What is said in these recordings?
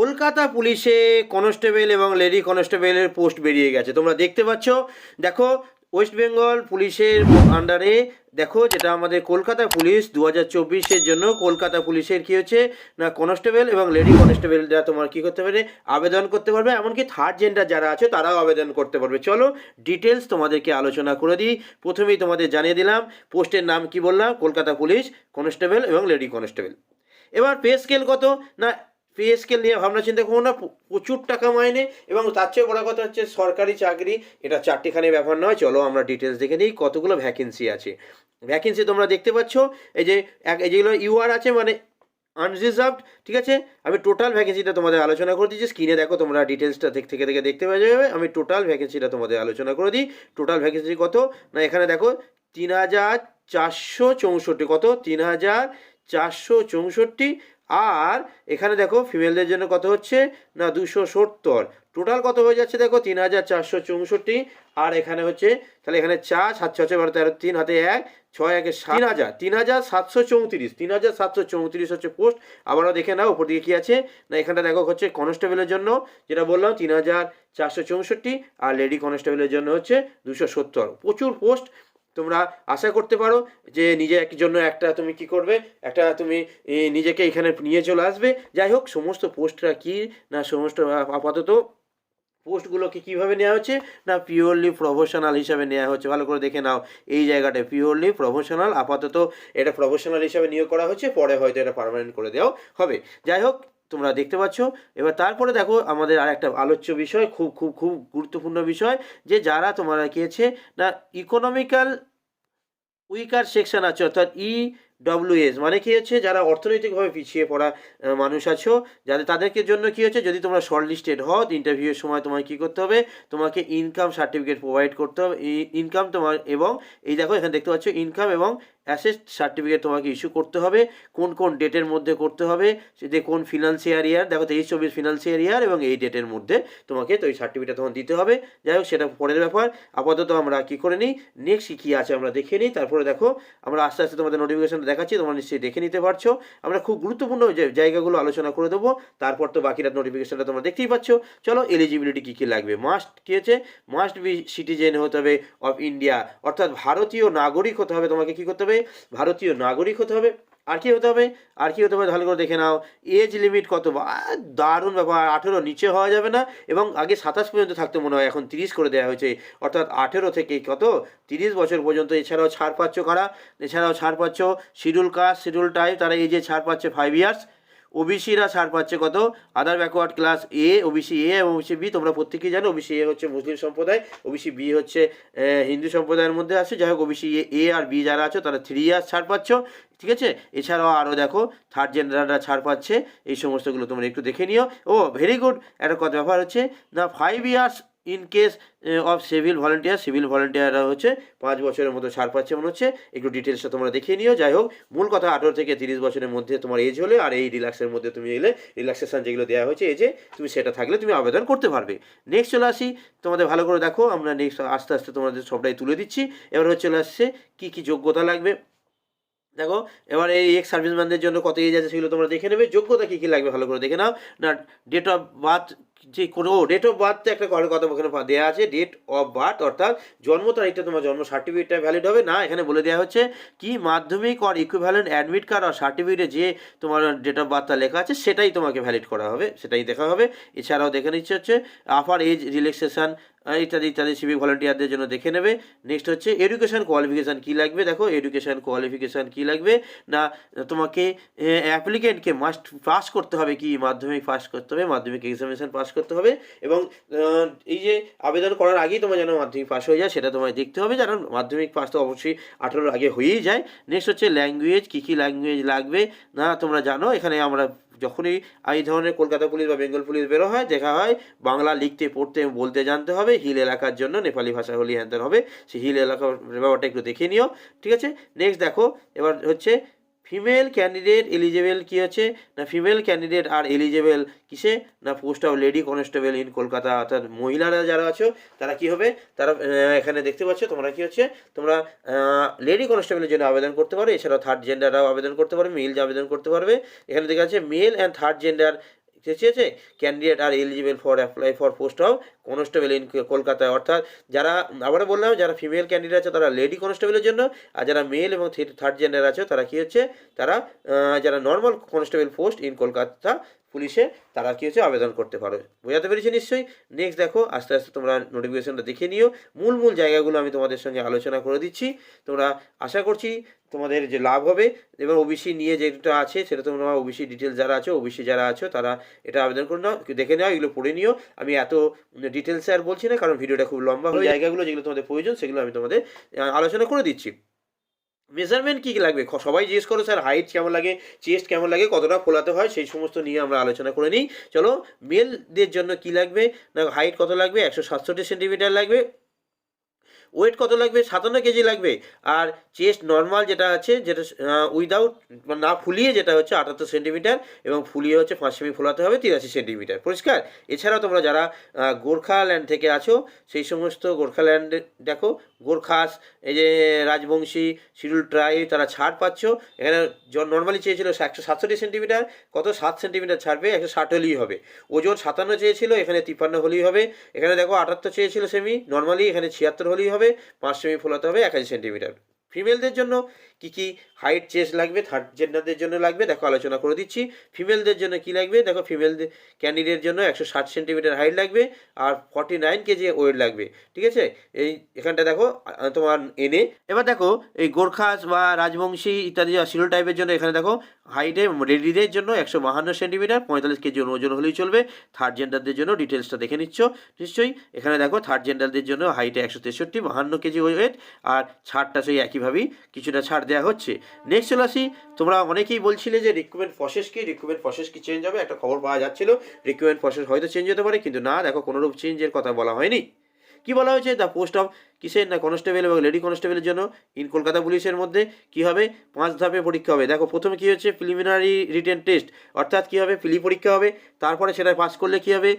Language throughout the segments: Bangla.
কলকাতা পুলিশে কনস্টেবল এবং লেডি কনস্টেবলের পোস্ট বেরিয়ে গেছে, তোমরা দেখতে পাচ্ছ। দেখো, ওয়েস্ট বেঙ্গল পুলিশের আন্ডারে দেখো, যেটা আমাদের কলকাতা পুলিশ 2024-এর জন্য কলকাতা পুলিশের কী হচ্ছে না, কনস্টেবল এবং লেডি কনস্টেবলরা তোমার কী করতে পারে, আবেদন করতে পারবে। এমনকি থার্ড জেন্ডার যারা আছে তারাও আবেদন করতে পারবে। চলো ডিটেলস তোমাদেরকে আলোচনা করে দিই। প্রথমেই তোমাদের জানিয়ে দিলাম পোস্টের নাম কি বললাম, কলকাতা পুলিশ কনস্টেবল এবং লেডি কনস্টেবল। এবার পে স্কেল কত না, পে স্কেল নিয়ে ভাবনা চিন্তা করো না, প্রচুর টাকা মাইনে। এবং তার চেয়ে বড় কথা হচ্ছে সরকারি চাকরি, এটা চারটিখানি ব্যাপার নয়। চলো আমরা ডিটেলস দেখে নিই কতগুলো ভ্যাকেন্সি আছে। ভ্যাকেন্সি তোমরা দেখতে পাচ্ছ, এই যে যেগুলো ইউআর আছে মানে আনরিজার্ভড, ঠিক আছে। আমি টোটাল ভ্যাকেন্সিটা তোমাদের আলোচনা করে দিচ্ছি, স্ক্রিনে দেখো, তোমরা ডিটেলসটা থেকে দেখতে পেয়ে যাবে। আমি টোটাল ভ্যাকেন্সিটা তোমাদের আলোচনা করে দিই। টোটাল ভ্যাকেন্সি কত না, এখানে দেখো 3464, কত 3464। আর এখানে দেখো ফিমেলদের জন্য কত হচ্ছে না 270। টোটাল কত হয়ে যাচ্ছে দেখো 3464। আর এখানে হচ্ছে তাহলে এখানে 4 7 6 12 13 3 হাতে 1 6 1 3734, 3734 হচ্ছে পোস্ট। আবারও দেখে নাও উপর দিকে কী আছে না, এখানটা দেখো হচ্ছে কনস্টেবলের জন্য যেটা বললাম 3464, আর লেডি কনস্টেবলের জন্য হচ্ছে 270। প্রচুর পোস্ট। তোমরা আশা করতে পারো যে নিজের জন্য একটা তুমি কি করবে, একটা তুমি নিজেকে এখানে নিয়ে চলে আসবে। যাই হোক, সমস্ত পোস্টরা কি না, সমস্ত আপাতত পোস্টগুলোকে কীভাবে নেওয়া হচ্ছে না, পিওরলি প্রফেশনাল হিসাবে নেওয়া হচ্ছে। ভালো করে দেখে নাও এই জায়গাটায় পিওরলি প্রফেশনাল, আপাতত এটা প্রফেশনাল হিসাবে নিয়োগ করা হচ্ছে, পরে হয়তো এটা পার্মানেন্ট করে দেওয়া হবে। যাই হোক, তোমরা দেখতে পাচ্ছ। এবার তারপরে দেখো আমাদের আর একটা আলোচ্য বিষয়, খুব খুব খুব গুরুত্বপূর্ণ বিষয়, যে যারা তোমরা কি আছে না ইকোনমিক্যাল উইকার সেকশন আছে, অর্থাৎ EWS মানে কি হচ্ছে, যারা অর্থনৈতিকভাবে পিছিয়ে পড়া মানুষ আছো, যাদের তাদেরকে জন্য কি হচ্ছে, যদি তোমরা শর্ট লিস্টেড হও ইন্টারভিউয়ের সময় তোমায় কী করতে হবে, তোমাকে ইনকাম সার্টিফিকেট প্রোভাইড করতে হবে। ইনকাম তোমার, এবং এই দেখো এখানে দেখতে পাচ্ছ ইনকাম এবং অ্যাসেট সার্টিফিকেট তোমাকে ইস্যু করতে হবে। কোন কোন ডেটের মধ্যে করতে হবে, সেটা কোন ফিনান্সিয়াল ইয়ার, দেখো 23-24 ফিনান্সিয়াল ইয়ার, এবং এই ডেটের মধ্যে তোমাকে তো এই সার্টিফিকেট তখন দিতে হবে। যাই হোক, সেটা পরের ব্যাপার। আপাতত আমরা কী করে নিই, নেক্সট কী আছে আমরা দেখে নিই। তারপরে দেখো আমরা আস্তে আস্তে তোমাদের নোটিফিকেশনটা দেখাচ্ছি, তোমরা নিশ্চয়ই দেখে নিতে পারছো। আমরা খুব গুরুত্বপূর্ণ জায়গাগুলো আলোচনা করে দেবো, তারপর তো বাকিটা নোটিফিকেশনটা তোমরা দেখতেই পাচ্ছ। চলো, এলিজিবিলিটি কী কী লাগবে। মাস্ট কী আছে, মাস্ট বি সিটিজেন হতে হবে অফ ইন্ডিয়া, অর্থাৎ ভারতীয় নাগরিক হতে হবে। তোমাকে কী করতে হবে, ভারতীয় নাগরিক হতে হবে। আর কি হতে হবে, আর কি হতে হবে ভালো করে দেখে নাও। এজ লিমিট কত, দারুণ ব্যাপার, 18 নিচে হওয়া যাবে না। এবং আগে 27 পর্যন্ত থাকতে মনে হয়, এখন 30 করে দেওয়া হয়েছে, অর্থাৎ 18 থেকে কত 30 বছর পর্যন্ত। এছাড়াও ছাড় পাচ্ছ কারা, এছাড়াও ছাড় পাচ্ছ শিডিউল কাস্ট, শিডিউল ট্রাইব, তারা এই যে ছাড় পাচ্ছে 5 ইয়ার্স। ওবিসিরা ছাড় পাচ্ছে কত, আদার backward class A, OBC A এবং ওবিসি বি, তোমরা প্রত্যেকেই জানো ওবিসি এ হচ্ছে মুসলিম সম্প্রদায়, ওবিসি বি হচ্ছে হিন্দু সম্প্রদায়ের মধ্যে আছে। যাই হোক, ওবিসি এ আর বি যারা আছো তারা 3 ইয়ার্স ছাড় পাচ্ছ, ঠিক আছে। এছাড়াও আরও দেখো থার্ড জেন্ডাররা ছাড় পাচ্ছে, এই সমস্তগুলো তোমরা একটু দেখে নিও। ও ভেরি গুড, একটা কথা ব্যাপার হচ্ছে না, 5 years in case of civil volunteer, civil ভলেন্টিয়াররা হচ্ছে 5 বছরের মতো ছাড় পাচ্ছে মনে হচ্ছে। একটু ডিটেলসটা তোমরা দেখিয়ে নিও। যাই হোক, মূল কথা 18 থেকে 30 বছরের মধ্যে তোমার এজ হলে, আর এই রিল্যাক্সের মধ্যে তুমি এলে, রিল্যাক্সেশন যেগুলো দেওয়া হয়েছে এজে, তুমি সেটা থাকলে তুমি আবেদন করতে পারবে। নেক্সট চলে আসি, তোমাদের ভালো করে দেখো, আমরা নেক্সট আস্তে আস্তে তোমাদের সবটাই তুলে দিচ্ছি। এবার হচ্ছে চলে আসছে কী কী যোগ্যতা লাগবে। দেখো, এবার এই এক্স সার্ভিসম্যানদের জন্য কত এজ আছে সেগুলো তোমরা দেখে নেবে। যোগ্যতা কী কী লাগবে ভালো করে দেখে নাও না। ডেট অফ বার্থ, যে কোনো ডেট অফ বার্থ একটা কথা ওখানে দেওয়া আছে, ডেট অফ বার্থ অর্থাৎ জন্ম তারিখটা, তোমার জন্ম সার্টিফিকেটটা ভ্যালিড হবে না। এখানে বলে দেওয়া হচ্ছে কি, মাধ্যমিক আর ইকুইভ্যালেন্ট অ্যাডমিট কার্ড আর সার্টিফিকেটে যে তোমার ডেট অফ বার্থটা লেখা আছে সেটাই তোমাকে ভ্যালিড করা হবে, সেটাই দেখা হবে। এছাড়াও দেখে নিচ্ছে হচ্ছে আপার এজ রিল্যাক্সেশন ইত্যাদি ইত্যাদি, সিভিক ভলেন্টিয়ারদের জন্য দেখে নেবে। নেক্সট হচ্ছে এডুকেশান কোয়ালিফিকেশান কী লাগবে। দেখো, এডুকেশান কোয়ালিফিকেশান কী লাগবে না, তোমাকে অ্যাপ্লিকেন্টকে মাস্ট পাস করতে হবে, কি মাধ্যমিক পাস করতে হবে, মাধ্যমিক এক্সামিনেশান পাস করতে হবে। এবং এই যে আবেদন করার আগেই তোমার যেন মাধ্যমিক পাস হয়ে যায় সেটা তোমায় দেখতে হবে, কারণ মাধ্যমিক পাস তো অবশ্যই 18 আগে হয়েই যায়। নেক্সট হচ্ছে ল্যাঙ্গুয়েজ, কী কী ল্যাঙ্গুয়েজ লাগবে না, তোমরা জানো এখানে আমরা যখনই এই ধরনের কলকাতা পুলিশ বা বেঙ্গল পুলিশ বেরো হয়, দেখা হয় বাংলা লিখতে পড়তে বলতে জানতে হবে। হিল এলাকার জন্য নেপালি ভাষা হলেই হ্যান্ডেল হবে, সেই হিল এলাকার ব্যাপারটা একটু দেখে নিও, ঠিক আছে। নেক্সট দেখো, এবার হচ্ছে ফিমেল ক্যান্ডিডেট এলিজেবল কী হচ্ছে না, ফিমেল ক্যান্ডিডেট আর এলিজেবল কিসে না, post of lady constable in Kolkata, অর্থাৎ মহিলারা যারা আছো তারা কি হবে, তারা এখানে দেখতে পাচ্ছ তোমরা কি হচ্ছে, তোমরা লেডি কনস্টেবলের জন্য আবেদন করতে পারো। এছাড়াও থার্ড জেন্ডাররাও আবেদন করতে পারবে, মেল আবেদন করতে পারবে। এখানে দেখা যাচ্ছে মেল অ্যান্ড থার্ড জেন্ডার ঠিক আছে, candidate are eligible for apply for post of constable in Kolkata, অর্থাৎ যারা আবারও বললাম যারা ফিমেল ক্যান্ডিডেট আছে তারা লেডি কনস্টেবলের জন্য, আর যারা মেল এবং থার্ড জেন্ডার আছে তারা কী হচ্ছে, তারা যারা normal constable post in Kolkata পুলিশে তারা কী হচ্ছে আবেদন করতে পারো। বোঝাতে পেরেছি নিশ্চয়ই। নেক্সট দেখো, আস্তে আস্তে তোমরা নোটিফিকেশনটা দেখে নিও, মূল জায়গাগুলো আমি তোমাদের সঙ্গে আলোচনা করে দিচ্ছি। তোমরা আশা করছি তোমাদের যে লাভ হবে, এবং ওবিসি নিয়ে যেটা আছে সেটা তোমরা ওবিসি ডিটেলস যারা আছো, ওবিসি যারা আছো তারা এটা আবেদন করে নাও, দেখে নাও, এগুলো পড়ে নিও। আমি এত ডিটেলসে আর বলছি না, কারণ ভিডিওটা খুব লম্বা হয়ে জায়গাগুলো যেগুলো তোমাদের প্রয়োজন সেগুলো আমি তোমাদের আলোচনা করে দিচ্ছি। মেজারমেন্ট কী লাগবে, সবাই জিজ্ঞেস করো স্যার হাইট কেমন লাগে, চেস্ট কেমন লাগে, কতটা ফোলাতে হয়, সেই সমস্ত নিয়ে আমরা আলোচনা করে নিই। চলো, মেলদের জন্য কি লাগবে না, হাইট কত লাগবে, 167 সেন্টিমিটার লাগবে, ওয়েট কত লাগবে, 57 কেজি লাগবে, আর চেস্ট নর্মাল যেটা আছে, যেটা উইদাউট না ফুলিয়ে যেটা হচ্ছে 78 সেন্টিমিটার, এবং ফুলিয়ে হচ্ছে 5 সেমি ফোলাতে হবে 83 সেন্টিমিটার, পরিষ্কার। এছাড়াও তোমরা যারা গোর্খাল্যান্ড থেকে আছো সেই সমস্ত গোর্খাল্যান্ডে দেখো, গোর্খাস, এই যে রাজবংশী, শিডিউল ট্রাইব, তারা ছাড় পাচ্ছ। এখানে নর্মালি চেয়েছিল 167 সেন্টিমিটার, কত 7 সেন্টিমিটার ছাড়বে, 160 হলেই হবে। ওজন 57 চেয়েছিল, এখানে 53 হলেই হবে। এখানে দেখো 78 চেয়েছিল সেমি নর্মালি, এখানে 76 হলেই হবে, 5 সেমি ফোলাতে হবে 81 সেন্টিমিটার। ফিমেলদের জন্য কি কি হাইট চেস্ট লাগবে, থার্ড জেন্ডারদের জন্য লাগবে দেখো, আলোচনা করে দিচ্ছি। ফিমেলদের জন্য কি লাগবে দেখো, ফিমেলদের ক্যান্ডিডেটের জন্য 160 সেন্টিমিটার হাইট লাগবে, আর 49 কেজি ওয়েট লাগবে, ঠিক আছে। এখানটা দেখো তোমার এনে, এবার দেখো এই গোর্খাস বা রাজবংশী ইত্যাদি শিডিউল টাইপের জন্য এখানে দেখো হাইটে রেডিদের জন্য 152 সেন্টিমিটার, 45 কেজি ওজন হলেই চলবে। থার্ড জেন্ডারদের জন্য ডিটেলসটা দেখে নিচ্ছ নিশ্চয়ই। এখানে দেখো থার্ড জেন্ডারদের জন্য হাইটে 163, 52 কেজি ওয়েট, আর ছাড়টা সেই একইভাবেই কিছুটা ছাড় দেওয়া হচ্ছে। নেক্সট চলে আসি, তোমরা অনেকেই বলছিলে যে রিক্রুটমেন্ট প্রসেস কি চেঞ্জ হবে, একটা খবর পাওয়া যাচ্ছিল রিক্রুটমেন্ট প্রসেস হয়তো চেঞ্জ হতে পারে, কিন্তু না, দেখো কোনোরূপ চেঞ্জের কথা বলা হয়নি। কি বলা হয়েছে, দ্য পোস্ট অফ কিসের না কনস্টেবল এবং লেডি কনস্টেবলের জন্য ইন কলকাতা পুলিশের মধ্যে কি হবে, 5 ধাপে পরীক্ষা হবে। দেখো প্রথমে কি হচ্ছে, প্রিলিমিনারি রিটেন টেস্ট, অর্থাৎ কি হবে, প্রিলি পরীক্ষা হবে, তারপরে সেটা পাস করলে কি হবে,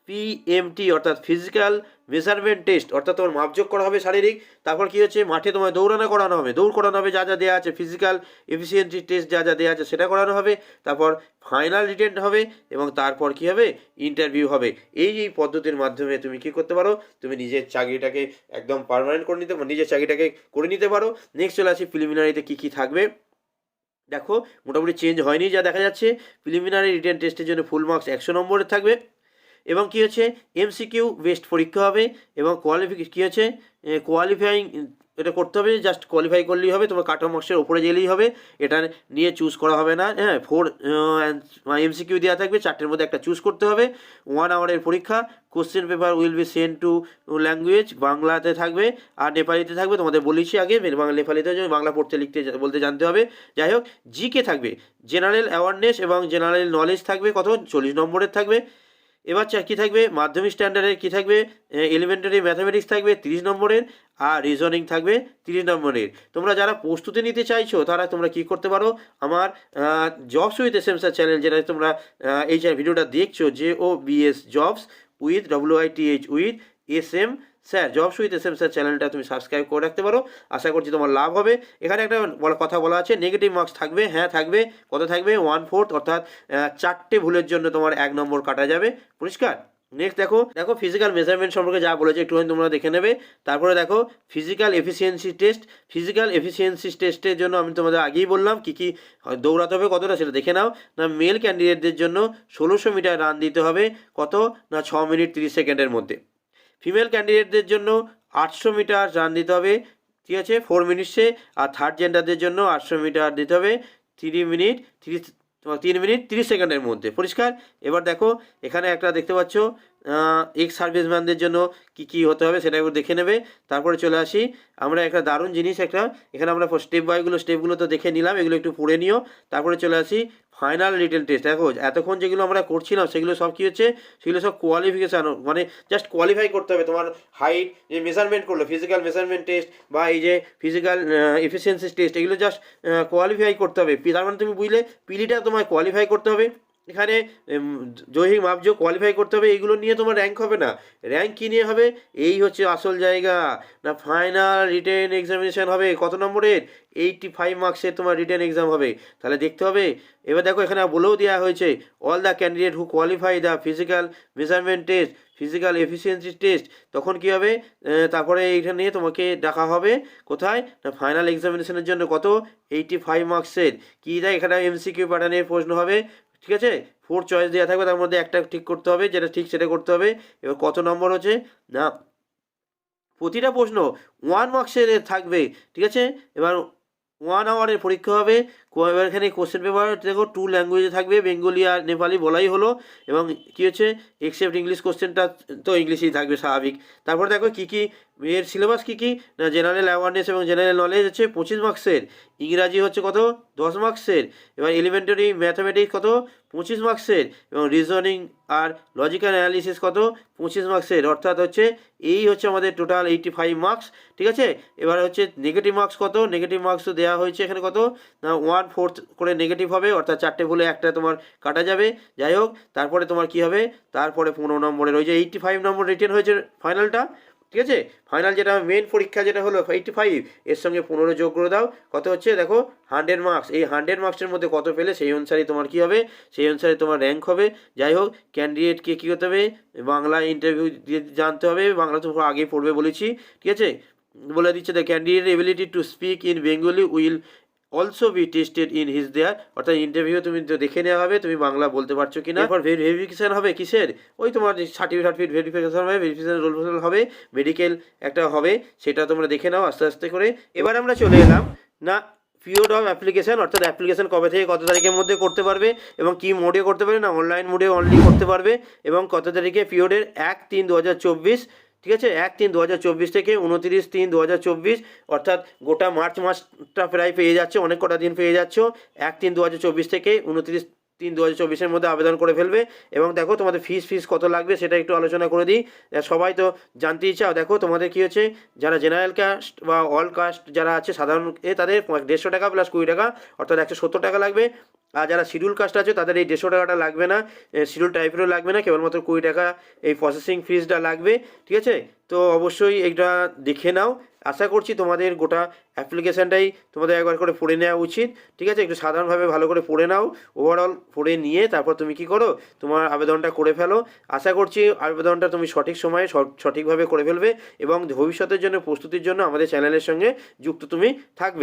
পিএমটি অর্থাৎ ফিজিক্যাল মেজারমেন্ট টেস্ট, অর্থাৎ তোমার মাপযোগ করা হবে শারীরিক। তারপর কি হচ্ছে, মাঠে তোমার দৌড় করানো হবে, যা যা দেওয়া আছে, ফিজিক্যাল এফিসিয়েন্সি টেস্ট যা যা দেওয়া আছে সেটা করানো হবে। তারপর ফাইনাল রিটেন হবে, এবং তারপর কি হবে, ইন্টারভিউ হবে। এই পদ্ধতির মাধ্যমে তুমি কি করতে পারো, তুমি নিজের চাকরিটাকে একদম পার্মানেন্ট করে নিতে, নিজের চাকরিটাকে করে নিতে পারো। নেক্সট চলে আসি, প্রিলিমিনারিতে কী কী থাকবে। দেখো মোটামুটি চেঞ্জ হয়নি যা দেখা যাচ্ছে। প্রিলিমিনারি রিটেন টেস্টের জন্য ফুল মার্কস 100 নম্বরের থাকবে, এবং কী হচ্ছে, এমসিকিউ বেস্ট পরীক্ষা হবে, এবং কী হচ্ছে, কোয়ালিফাইং এটা করতে হবে, জাস্ট কোয়ালিফাই করলেই হবে, তোমার কাট অফ মার্কসের ওপরে গেলেই হবে, এটা নিয়ে চুজ করা হবে না। হ্যাঁ, 4 এমসিকিউ দেওয়া থাকবে, 4টের মধ্যে একটা চুজ করতে হবে। 1 আওয়ারের পরীক্ষা। Question paper will be send to language, বাংলাতে থাকবে আর নেপালিতে থাকবে, তোমাদের বলেছি আগে, নেপালিতে বাংলা পড়তে লিখতে বলতে জানতে হবে। যাই হোক, জিকে থাকবে, জেনারেল অ্যাওয়ারনেস এবং জেনারেল নলেজ থাকবে, কত 40 নম্বরের থাকবে। এবার কী থাকবে, মাধ্যমিক স্ট্যান্ডার্ডের কী থাকবে, এলিমেন্টারি ম্যাথামেটিক্স থাকবে 30 নম্বরের, আর রিজনিং থাকবে 30 নম্বরের। তোমরা যারা প্রস্তুতি নিতে চাইছো তারা তোমরা কি করতে পারো, আমার jobs with S M sir channel, যেটা তোমরা এই ভিডিওটা দেখছো, JOBS jobs with WITH with SM sir, jobs with SM sir চ্যানেলটা তুমি সাবস্ক্রাইব করে রাখতে পারো। আশা করছি তোমার লাভ হবে। এখানে একটা কথা বলা আছে, নেগেটিভ মার্কস থাকবে, হ্যাঁ থাকবে, কত থাকবে, 1/4, অর্থাৎ 4টে ভুলের জন্য তোমার 1 নম্বর কাটা যাবে, পরিষ্কার। নেক্সট দেখো ফিজিক্যাল মেজারমেন্ট সম্পর্কে যা বলেছে একটুখানি তোমরা দেখে নেবে। তারপরে দেখো ফিজিক্যাল এফিসিয়েন্সি টেস্টের জন্য আমি তোমাদের আগেই বললাম কী কী দৌড়াতে হবে, কতটা সেটা দেখে নাও। না, মেল ক্যান্ডিডেটদের জন্য 1600 মিটার রান দিতে হবে, কত না 6 মিনিট 30 সেকেন্ডের মধ্যে। ফিমেল ক্যান্ডিডেটদের জন্য 800 মিটার রান দিতে হবে, ঠিক আছে, 4 মিনিটসে। আর থার্ড জেন্ডারদের জন্য 800 মিটার দিতে হবে 3 মিনিট 30 সেকেন্ডের মধ্যে, পরিষ্কার। এবার দেখো এখানে একটা দেখতে পাচ্ছ, এক্স সার্ভিসম্যানদের জন্য কি কি হতে হবে সেটা একটু দেখে নেবে। তারপরে চলে আসি আমরা একটা দারুণ জিনিস, এখানে আমরা স্টেপগুলো তো দেখে নিলাম, এগুলো একটু পড়ে নিও। তারপরে চলে আসি ফাইনাল রিটেন টেস্ট। দেখো এতক্ষণ যেগুলো আমরা করছিলাম সেগুলো সব কী হচ্ছে, সেগুলো সব কোয়ালিফিকেশান, মানে জাস্ট কোয়ালিফাই করতে হবে। তোমার হাইট যে মেজারমেন্ট করলো, ফিজিক্যাল মেজারমেন্ট টেস্ট বা এই যে ফিজিক্যাল এফিসিয়েন্সি টেস্ট, এগুলো জাস্ট কোয়ালিফাই করতে হবে। তার মানে তুমি বুঝলে, পিলিটা তোমায় কোয়ালিফাই করতে হবে, এখানে দৈহিক মাপযোগ কোয়ালিফাই করতে হবে, এইগুলো নিয়ে তোমার র্যাঙ্ক হবে না। র্যাঙ্ক কী নিয়ে হবে? এই হচ্ছে আসল জায়গা, না ফাইনাল রিটেন এক্সামিনেশান হবে কত নম্বরের? 85 মার্কসের তোমার রিটেন এক্সাম হবে। তাহলে দেখতে হবে। এবার দেখো এখানে বলেও দেওয়া হয়েছে all the candidate who qualify the physical measurement test, physical efficiency test, তখন কী হবে? তারপরে এইখানে নিয়ে তোমাকে ডাকা হবে কোথায়? না ফাইনাল এক্সামিনেশনের জন্য কত? 85 মার্কসের। কী দেয় এখানে? এমসিকিউ প্যাটার্নের প্রশ্ন হবে, ঠিক আছে? 4 চয়েস দেওয়া থাকবে, তার মধ্যে একটা ঠিক করতে হবে, যেটা ঠিক সেটা করতে হবে। এবার কত নম্বর হচ্ছে না প্রতিটা প্রশ্ন 1 মার্কসের থাকবে, ঠিক আছে? এবার 1 আওয়ারের পরীক্ষা হবে। এবার এখানে কোশ্চেন পেপার দেখো 2 ল্যাঙ্গুয়েজে থাকবে, বেঙ্গলি আর নেপালি বলাই হলো। এবং কী হচ্ছে এক্সেপ্ট ইংলিশ কোশ্চেনটা তো ইংলিশেই থাকবে স্বাভাবিক। তারপর দেখো কী কী এর সিলেবাস কী কী? না জেনারেল অ্যাওয়ারনেস এবং জেনারেল নলেজ হচ্ছে 25 মার্কসের, ইংরাজি হচ্ছে কত? 10 মার্কসের, এবার এলিমেন্টারি ম্যাথামেটিক্স কত? 25 মার্কসের, এবং রিজনিং আর লজিক্যাল অ্যানালিসিস কত? 25 মার্কসের। অর্থাৎ হচ্ছে এই হচ্ছে আমাদের টোটাল 85 মার্কস, ঠিক আছে? এবার হচ্ছে নেগেটিভ মার্কস কত? নেগেটিভ মার্কসও দেওয়া হয়েছে এখানে কত? না 1/4 করে নেগেটিভ হবে, অর্থাৎ 4টে ভুলে একটা তোমার কাটা যাবে। যাই হোক, তারপরে তোমার কি হবে? তারপরে 15 নম্বরের ওই যে 85 নম্বর রিটেন হয়েছে ফাইনালটা, ঠিক আছে? ফাইনাল যেটা মেন পরীক্ষা যেটা হলো 85, এর সঙ্গে 15 যোগ করে দাও, কত হচ্ছে দেখো? 100 মার্কস। এই 100 মার্কসের মধ্যে কত পেলে সেই অনুসারে তোমার কী হবে? সেই অনুসারে তোমার র্যাঙ্ক হবে। যাই হোক, ক্যান্ডিডেটকে কী করতে হবে? বাংলা ইন্টারভিউ দিয়ে জানতে হবে, বাংলা তো আগেই পড়বে বলেছি, ঠিক আছে? বলে দিচ্ছে the candidate ability to speak in Bengali will also be tested in his there. অর্থাৎ ইন্টারভিউ তুমি তো দেখে নেওয়া হবে তুমি বাংলা বলতে পারছো কিনা। এরপর ভেরিফিকেশান হবে কিসের? ওই তোমার সার্টিফিকেট ভেরিফিকেশান হবে, ভেরিফিকেশান রোল হবে, মেডিকেল একটা হবে, সেটা তোমরা দেখে নাও আস্তে আস্তে করে। এবার আমরা চলে এলাম না পিরিয়ড অফ অ্যাপ্লিকেশান, অর্থাৎ অ্যাপ্লিকেশান কবে থেকে কত তারিখের মধ্যে করতে পারবে এবং কী মোডে করতে পারবে, না অনলাইন মোডে অনলি করতে পারবে, এবং কত তারিখে পিরিয়ডের 1/3/2024, ঠিক আছে? 1/3/2024 থেকে 29/3/2024, অর্থাৎ গোটা মার্চ মাসটা প্রায় পেয়ে যাচ্ছে, অনেক কটা দিন পেয়ে যাচ্ছ। 1/3/2024 থেকে 29/3/2024 মধ্যে আবেদন করে ফেলবে। এবং দেখো তোমাদের ফিস কত লাগবে সেটা একটু আলোচনা করে দিই। সবাই তো জানতেই চাও। দেখো তোমাদের কী হচ্ছে, যারা জেনারেল কাস্ট বা অল কাস্ট যারা আছে সাধারণ তাদের 150 টাকা প্লাস 20 টাকা, অর্থাৎ 170 টাকা লাগবে। আর যারা শিডিউল কাস্ট আছে তাদের এই 150 টাকাটা লাগবে না, শিডিউল টাইপেরও লাগবে না, কেবলমাত্র 20 টাকা এই প্রসেসিং ফিসটা লাগবে, ঠিক আছে? তো অবশ্যই এইটা দেখে নাও। আশা করছি তোমাদের গোটা অ্যাপ্লিকেশানটাই তোমাদের একবার করে পড়ে নেওয়া উচিত, ঠিক আছে? একটু সাধারণভাবে ভালো করে পড়ে নাও, ওভারঅল পড়ে নিয়ে তারপর তুমি কি করো? তোমার আবেদনটা করে ফেলো। আশা করছি আবেদনটা তুমি সঠিক সময়ে সঠিকভাবে করে ফেলবে এবং ভবিষ্যতের জন্য প্রস্তুতির জন্য আমাদের চ্যানেলের সঙ্গে যুক্ত তুমি থাকবে।